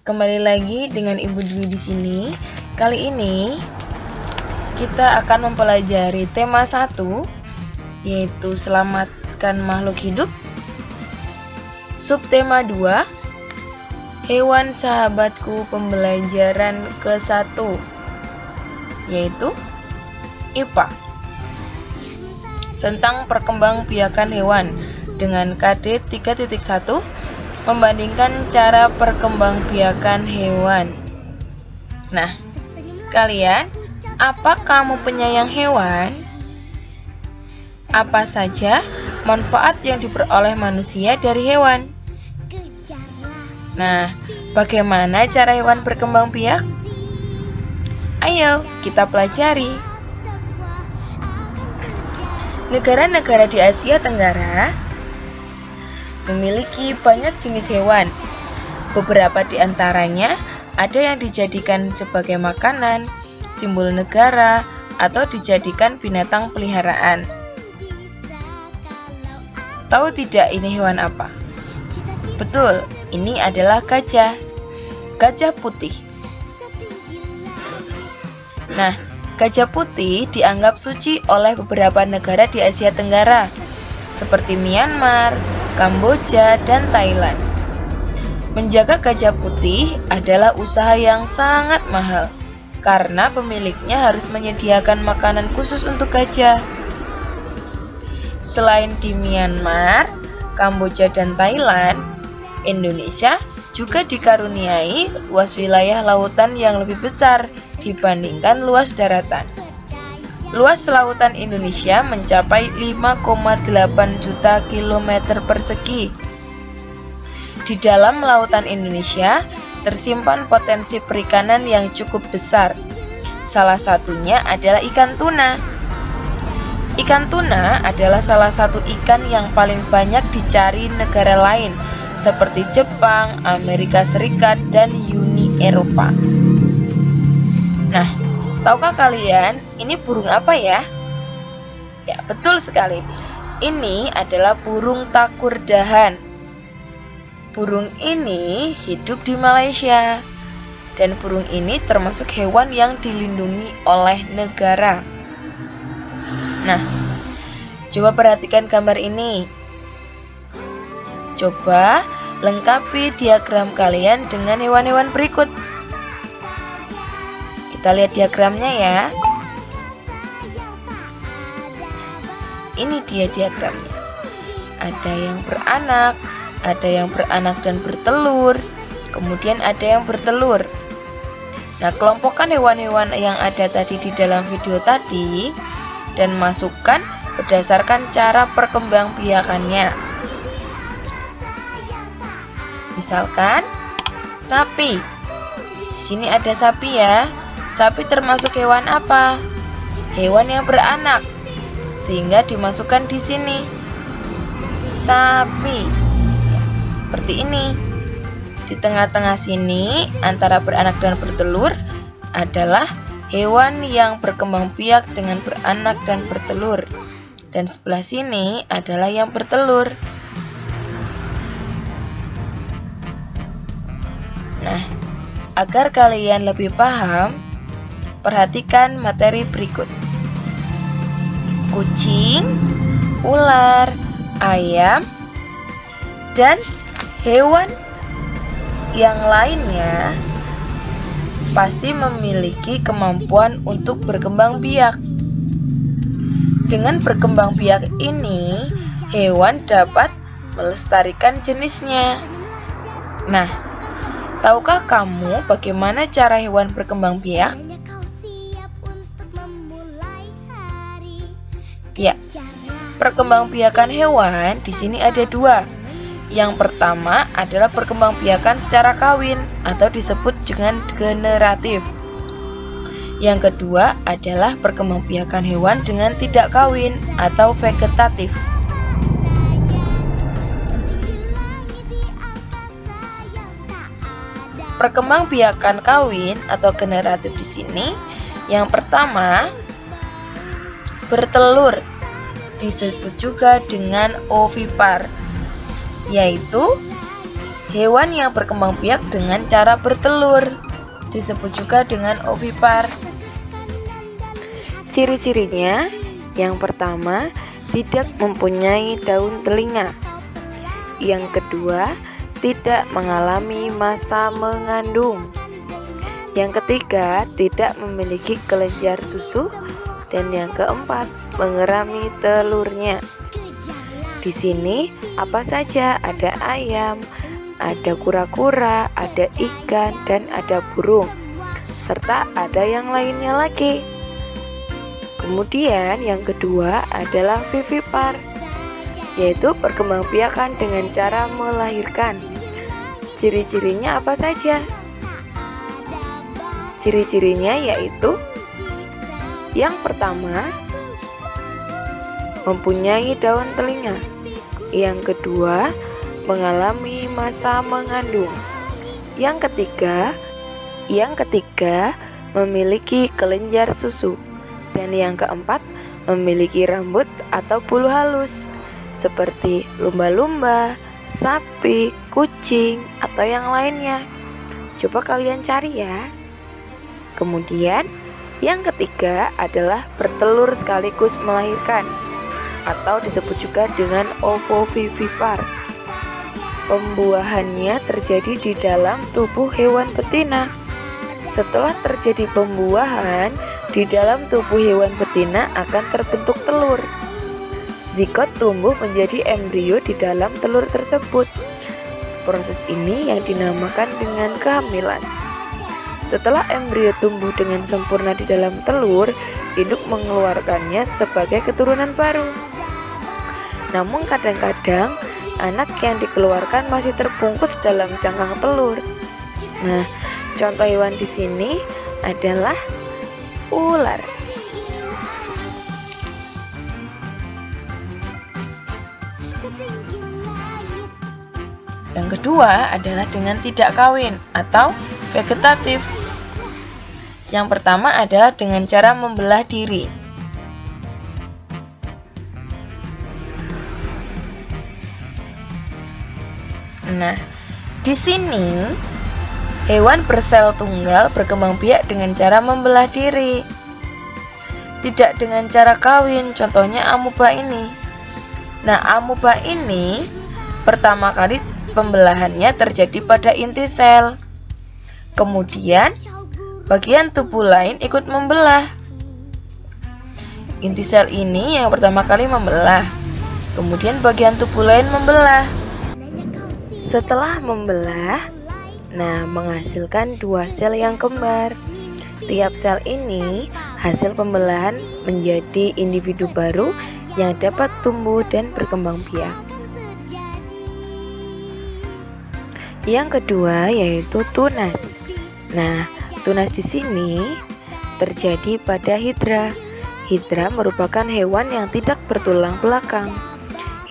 Kembali lagi dengan Ibu Dwi di sini. Kali ini kita akan mempelajari tema 1, yaitu selamatkan makhluk hidup. Subtema 2, hewan sahabatku, pembelajaran ke-1, yaitu IPA, tentang perkembangbiakan hewan dengan KD 3.1, membandingkan cara perkembangbiakan hewan. Nah, kalian, apa kamu penyayang hewan? Apa saja manfaat yang diperoleh manusia dari hewan? Nah, bagaimana cara hewan berkembang biak? Ayo, kita pelajari. Negara-negara di Asia Tenggara memiliki banyak jenis hewan. Beberapa di antaranya ada yang dijadikan sebagai makanan, simbol negara, atau dijadikan binatang peliharaan. Tahu tidak ini hewan apa? Betul, ini adalah gajah. Gajah putih. Nah, gajah putih dianggap suci oleh beberapa negara di Asia Tenggara, seperti Myanmar, Kamboja, dan Thailand. Menjaga gajah putih adalah usaha yang sangat mahal, karena pemiliknya harus menyediakan makanan khusus untuk gajah. Selain di Myanmar, Kamboja, dan Thailand, Indonesia juga dikaruniai luas wilayah lautan yang lebih besar dibandingkan luas daratan. Luas lautan Indonesia mencapai 5,8 juta kilometer persegi. Di dalam lautan Indonesia tersimpan potensi perikanan yang cukup besar. Salah satunya adalah ikan tuna. Ikan tuna adalah salah satu ikan yang paling banyak dicari negara lain, seperti Jepang, Amerika Serikat, dan Uni Eropa. Nah, tahukah kalian ini burung apa ya? Ya, betul sekali. Ini adalah burung takurdahan. Burung ini hidup di Malaysia. Dan burung ini termasuk hewan yang dilindungi oleh negara. Nah, coba perhatikan gambar ini. Coba lengkapi diagram kalian dengan hewan-hewan berikut. Kita lihat diagramnya ya. Ini dia diagramnya. Ada yang beranak dan bertelur. Kemudian ada yang bertelur. Nah, kelompokkan hewan-hewan yang ada tadi di dalam video tadi dan masukkan berdasarkan cara perkembangbiakannya. Misalkan sapi. Di sini ada sapi ya. Sapi termasuk hewan apa? Hewan yang beranak. Sehingga dimasukkan di sini. Sapi. Ya, seperti ini. Di tengah-tengah sini antara beranak dan bertelur adalah hewan yang berkembang biak dengan beranak dan bertelur. Dan sebelah sini adalah yang bertelur. Nah, agar kalian lebih paham, perhatikan materi berikut. Kucing, ular, ayam, dan hewan yang lainnya pasti memiliki kemampuan untuk berkembang biak. Dengan berkembang biak ini, hewan dapat melestarikan jenisnya. Nah, tahukah kamu bagaimana cara hewan berkembang biak? Ya, perkembangbiakan hewan di sini ada 2. Yang pertama adalah perkembangbiakan secara kawin atau disebut dengan generatif. Yang kedua adalah perkembangbiakan hewan dengan tidak kawin atau vegetatif. Perkembangbiakan kawin atau generatif di sini, yang pertama bertelur, disebut juga dengan ovipar, yaitu hewan yang berkembang biak dengan cara bertelur, disebut juga dengan ovipar. Ciri-cirinya, yang pertama, tidak mempunyai daun telinga. Yang kedua, tidak mengalami masa mengandung. Yang ketiga, tidak memiliki kelenjar susu. Dan yang keempat, mengerami telurnya. Di sini apa saja? Ada ayam, ada kura-kura, ada ikan, dan ada burung, serta ada yang lainnya lagi. Kemudian yang kedua adalah vivipar, yaitu perkembangbiakan dengan cara melahirkan. Ciri-cirinya apa saja? Ciri-cirinya yaitu yang pertama, mempunyai daun telinga. Yang kedua, mengalami masa mengandung. Yang ketiga, memiliki kelenjar susu. Dan yang keempat, memiliki rambut atau bulu halus seperti lumba-lumba, sapi, kucing, atau yang lainnya. Coba kalian cari ya. Kemudian yang ketiga adalah bertelur sekaligus melahirkan, atau disebut juga dengan ovovivipar. Pembuahannya terjadi di dalam tubuh hewan betina. Setelah terjadi pembuahan, di dalam tubuh hewan betina akan terbentuk telur. Zigot tumbuh menjadi embrio di dalam telur tersebut. Proses ini yang dinamakan dengan kehamilan. Setelah embrio tumbuh dengan sempurna di dalam telur, induk mengeluarkannya sebagai keturunan baru. Namun kadang-kadang anak yang dikeluarkan masih terbungkus dalam cangkang telur. Nah, contoh hewan di sini adalah ular. Yang kedua adalah dengan tidak kawin atau vegetatif. Yang pertama adalah dengan cara membelah diri. Nah, di sini hewan bersel tunggal berkembang biak dengan cara membelah diri, tidak dengan cara kawin. Contohnya amuba ini. Nah, amuba ini pertama kali pembelahannya terjadi pada inti sel. Kemudian bagian tubuh lain ikut membelah. Inti sel ini yang pertama kali membelah, kemudian bagian tubuh lain membelah. Setelah membelah, menghasilkan dua sel yang kembar. Tiap sel ini hasil pembelahan menjadi individu baru yang dapat tumbuh dan berkembang biak. Yang kedua yaitu tunas. Nah, tunas di sini terjadi pada hidra. Hidra merupakan hewan yang tidak bertulang belakang.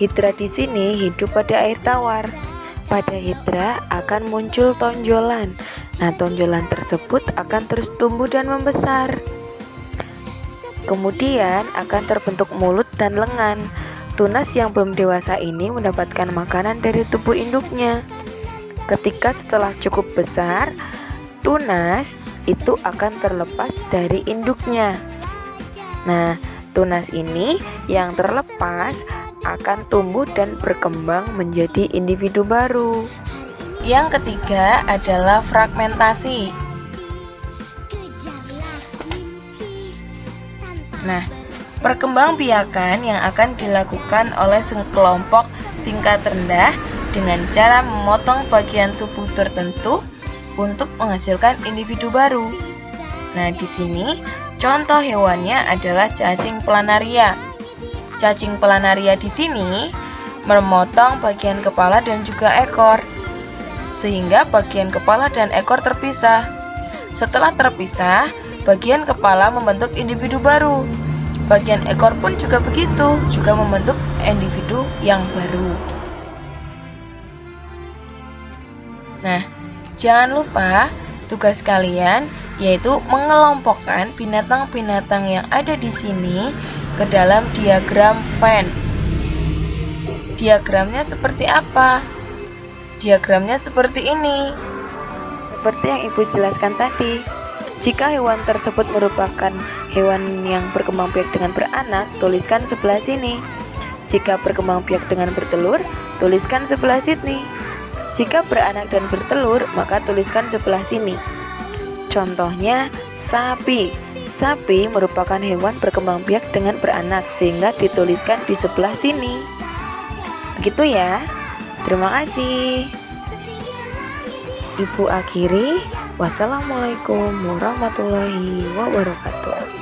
Hidra di sini hidup pada air tawar. Pada hidra akan muncul tonjolan. Nah, tonjolan tersebut akan terus tumbuh dan membesar. Kemudian akan terbentuk mulut dan lengan. Tunas yang belum dewasa ini mendapatkan makanan dari tubuh induknya. Ketika setelah cukup besar, tunas itu akan terlepas dari induknya. Nah, tunas ini yang terlepas akan tumbuh dan berkembang menjadi individu baru. Yang ketiga adalah fragmentasi. Nah, perkembangbiakan yang akan dilakukan oleh sekelompok tingkat rendah dengan cara memotong bagian tubuh tertentu untuk menghasilkan individu baru. Nah, di sini contoh hewannya adalah cacing planaria. Cacing planaria di sini memotong bagian kepala dan juga ekor, sehingga bagian kepala dan ekor terpisah. Setelah terpisah, bagian kepala membentuk individu baru. Bagian ekor pun juga begitu, juga membentuk individu yang baru. Nah, jangan lupa tugas kalian yaitu mengelompokkan binatang-binatang yang ada di sini ke dalam diagram Venn. Diagramnya seperti apa? Diagramnya seperti ini. Seperti yang Ibu jelaskan tadi, jika hewan tersebut merupakan hewan yang berkembang biak dengan beranak, tuliskan sebelah sini. Jika berkembang biak dengan bertelur, tuliskan sebelah sini. Jika beranak dan bertelur, maka tuliskan sebelah sini. Contohnya, sapi. Sapi merupakan hewan berkembang biak dengan beranak, sehingga dituliskan di sebelah sini. Begitu ya. Terima kasih. Ibu akhiri. Wassalamualaikum warahmatullahi wabarakatuh.